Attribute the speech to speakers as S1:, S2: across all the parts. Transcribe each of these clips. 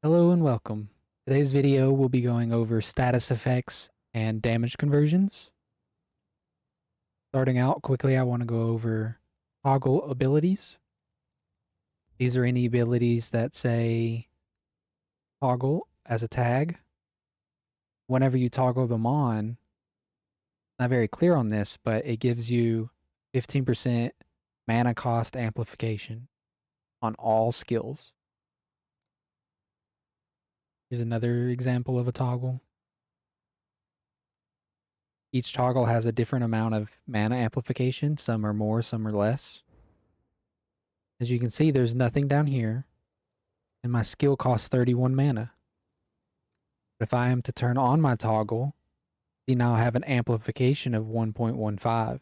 S1: Hello and welcome. Today's video will be going over status effects and damage conversions. Starting out quickly, I want to go over toggle abilities. These are any abilities that say toggle as a tag. Whenever you toggle them on, not very clear on this, but it gives you 15% mana cost amplification on all skills. Here's another example of a toggle. Each toggle has a different amount of mana amplification. Some are more, some are less. As you can see, there's nothing down here, and my skill costs 31 mana. But if I am to turn on my toggle, see now I have an amplification of 1.15.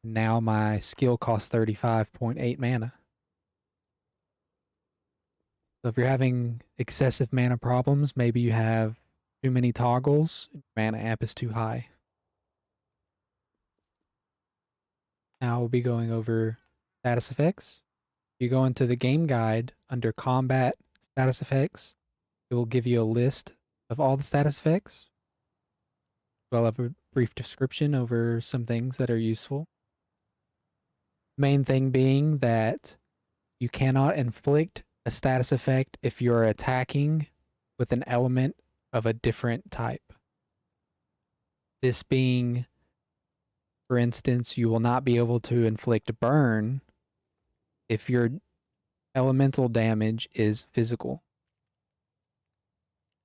S1: Now my skill costs 35.8 mana. So if you're having excessive mana problems, maybe you have too many toggles, mana amp is too high. Now we'll be going over status effects. You go into the game guide under combat status effects. It will give you a list of all the status effects. I'll have a brief description over some things that are useful. Main thing being that you cannot inflict a status effect if you're attacking with an element of a different type. This being, for instance, you will not be able to inflict burn if your elemental damage is physical.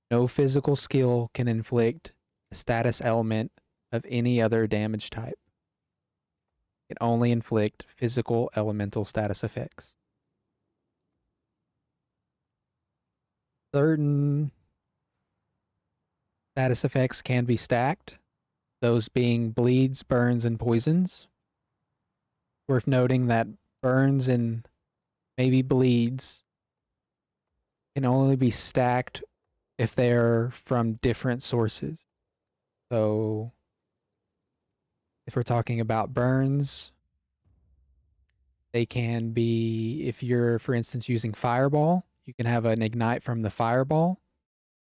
S1: No physical skill can inflict a status element of any other damage type. It can only inflict physical elemental status effects. Certain status effects can be stacked, those being bleeds, burns, and poisons. Worth noting that burns and maybe bleeds can only be stacked if they're from different sources. So if we're talking about burns, they can be, if you're, for instance, using fireball, you can have an ignite from the fireball,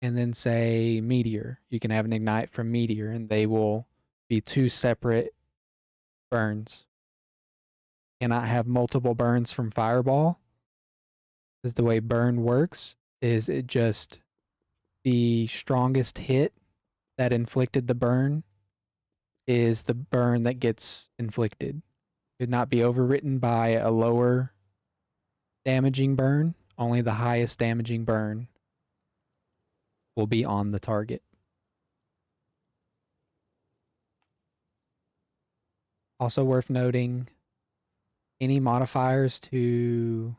S1: and then say meteor. You can have an ignite from meteor, and they will be two separate burns. You cannot have multiple burns from fireball, because the way burn works is it just the strongest hit that inflicted the burn is the burn that gets inflicted. Could not be overwritten by a lower damaging burn. Only the highest damaging burn will be on the target. Also worth noting, any modifiers to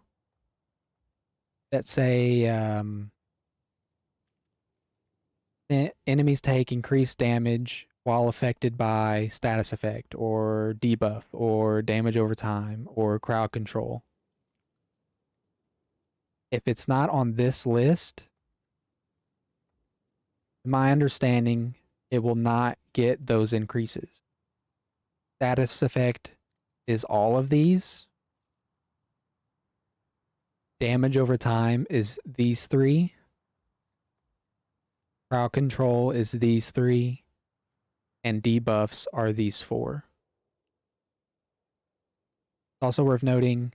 S1: that say enemies take increased damage while affected by status effect or debuff or damage over time or crowd control. If it's not on this list, in my understanding, it will not get those increases. Status effect is all of these. Damage over time is these three. Crowd control is these three. And debuffs are these four. It's also worth noting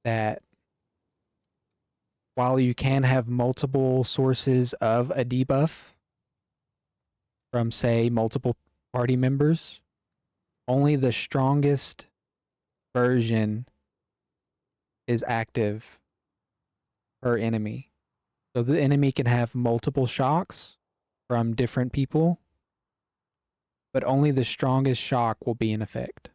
S1: that while you can have multiple sources of a debuff from, say, multiple party members, only the strongest version is active per enemy. So the enemy can have multiple shocks from different people, but only the strongest shock will be in effect.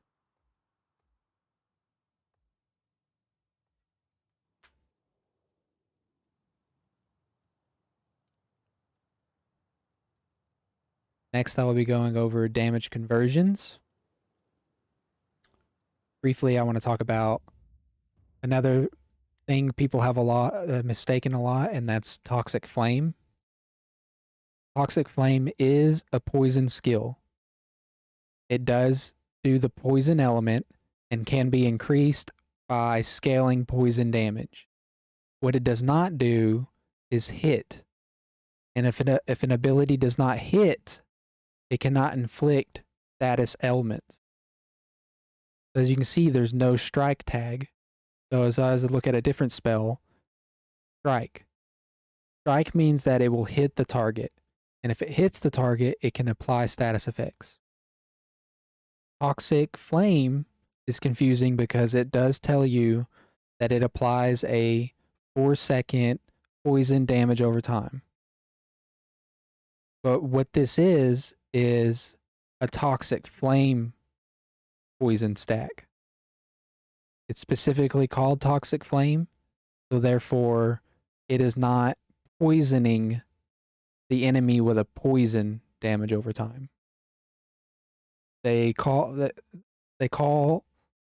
S1: Next, I will be going over damage conversions. Briefly, I want to talk about another thing people have mistaken a lot, and that's Toxic Flame. Toxic Flame is a poison skill. It does do the poison element and can be increased by scaling poison damage. What it does not do is hit. And if an ability does not hit, it cannot inflict status ailments. As you can see, there's no strike tag. So as I was to look at a different spell, strike. Strike means that it will hit the target. And if it hits the target, it can apply status effects. Toxic Flame is confusing because it does tell you that it applies a 4-second poison damage over time. But what this is a Toxic Flame poison stack. It's specifically called Toxic Flame, so therefore it is not poisoning the enemy with a poison damage over time. They call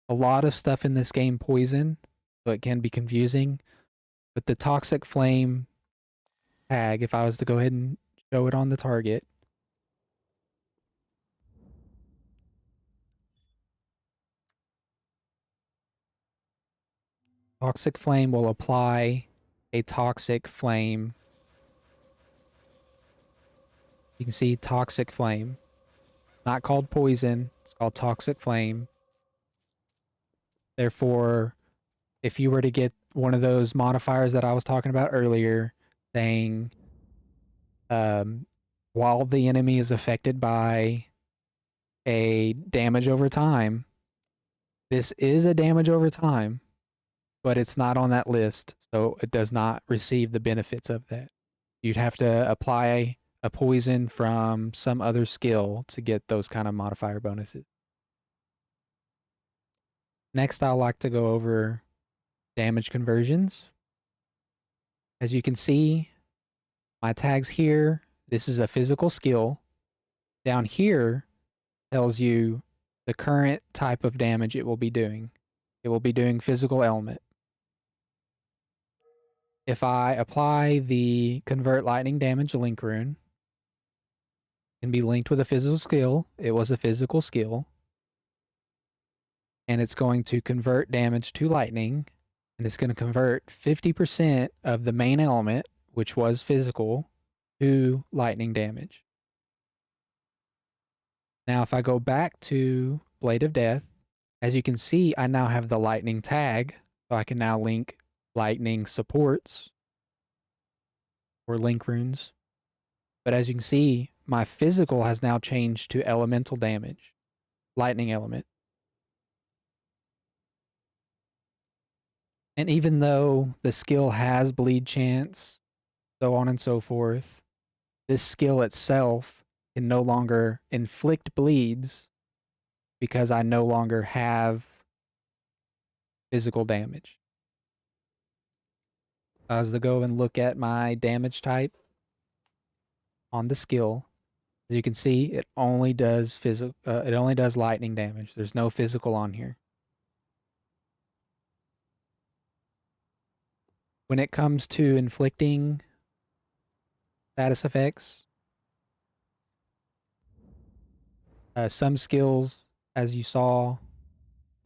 S1: a lot of stuff in this game poison, so it can be confusing. But the Toxic Flame tag, if I was to go ahead and show it on the target, Toxic Flame will apply a Toxic Flame. You can see Toxic Flame. Not called poison, it's called Toxic Flame. Therefore, if you were to get one of those modifiers that I was talking about earlier, saying while the enemy is affected by a damage over time, this is a damage over time, but it's not on that list, so it does not receive the benefits of that. You'd have to apply a poison from some other skill to get those kind of modifier bonuses. Next, I'd like to go over damage conversions. As you can see, my tags here, this is a physical skill. Down here tells you the current type of damage it will be doing. It will be doing physical element. If I apply the convert lightning damage link rune, it can be linked with a physical skill. It was a physical skill. And it's going to convert damage to lightning. And it's going to convert 50% of the main element, which was physical, to lightning damage. Now, if I go back to Blade of Death, as you can see, I now have the lightning tag. So I can now link lightning supports or link runes. But as you can see, my physical has now changed to elemental damage, lightning element. And even though the skill has bleed chance, so on and so forth, this skill itself can no longer inflict bleeds because I no longer have physical damage. I was to go and look at my damage type on the skill. As you can see, it only does it only does lightning damage. There's no physical on here. When it comes to inflicting status effects, some skills, as you saw,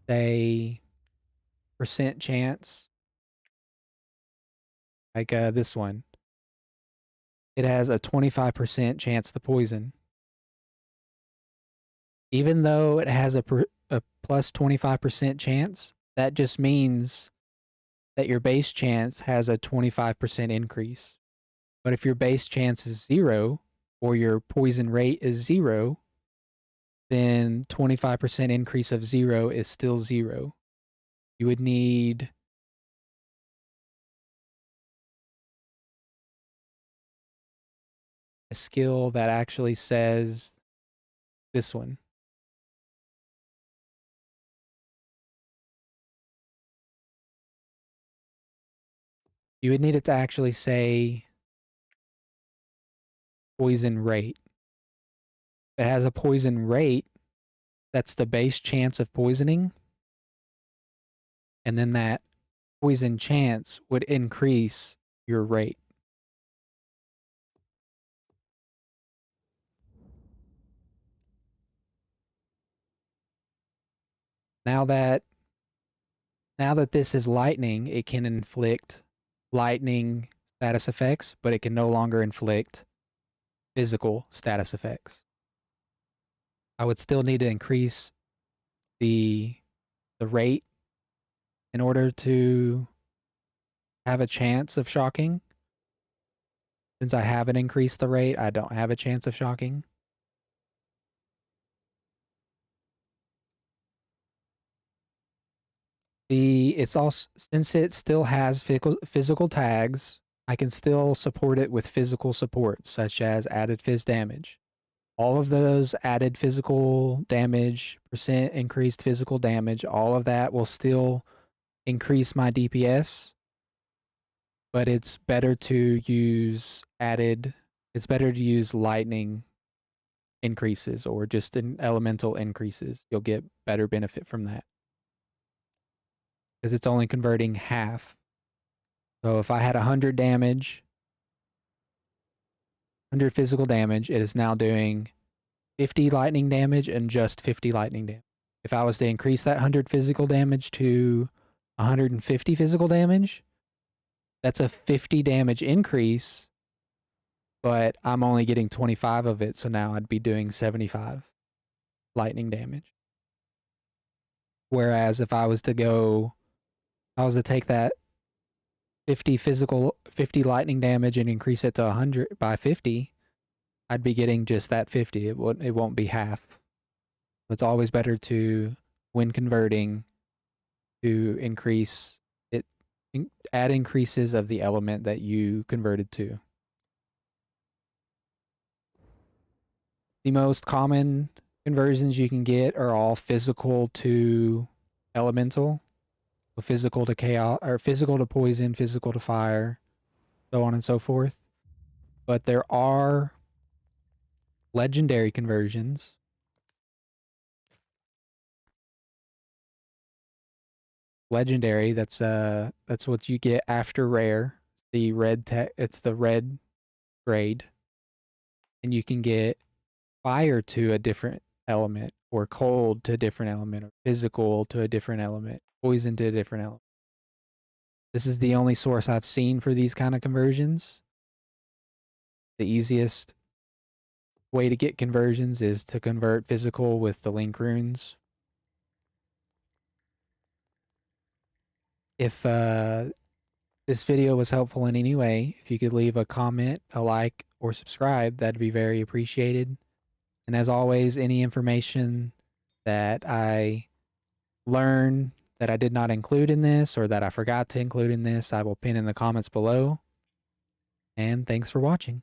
S1: they percent chance. Like this one. It has a 25% chance to poison. Even though it has a plus 25% chance, that just means that your base chance has a 25% increase. But if your base chance is 0, or your poison rate is 0, then 25% increase of 0 is still 0. You would need a skill that actually says this one. You would need it to actually say poison rate. If it has a poison rate, that's the base chance of poisoning. And then that poison chance would increase your rate. Now that this is lightning, it can inflict lightning status effects, but it can no longer inflict physical status effects. I would still need to increase the rate in order to have a chance of shocking. Since I haven't increased the rate, I don't have a chance of shocking. It's also, since it still has physical tags, I can still support it with physical support, such as added phys damage. All of those added physical damage, percent increased physical damage, all of that will still increase my DPS, but it's better to use lightning increases or just in elemental increases. You'll get better benefit from that because it's only converting half. So if I had 100 damage, 100 physical damage, it is now doing 50 lightning damage and just 50 lightning damage. If I was to increase that 100 physical damage to 150 physical damage, that's a 50 damage increase, but I'm only getting 25 of it, so now I'd be doing 75 lightning damage. Whereas if I was to take that 50 lightning damage and increase it to 100 by 50, I'd be getting just that 50. It won't be half. It's always better to, when converting, to increase it, add increases of the element that you converted to. The most common conversions you can get are all physical to elemental, so physical to chaos, or physical to poison, physical to fire, so on and so forth. But there are legendary conversions. Legendary, that's what you get after rare. It's the red grade. And you can get fire to a different element, or cold to a different element, or physical to a different element, poison to a different element. This is the only source I've seen for these kind of conversions. The easiest way to get conversions is to convert physical with the link runes. If this video was helpful in any way, if you could leave a comment, a like, or subscribe, that'd be very appreciated. And as always, any information that I learn that I did not include in this or that I forgot to include in this, I will pin in the comments below. And thanks for watching.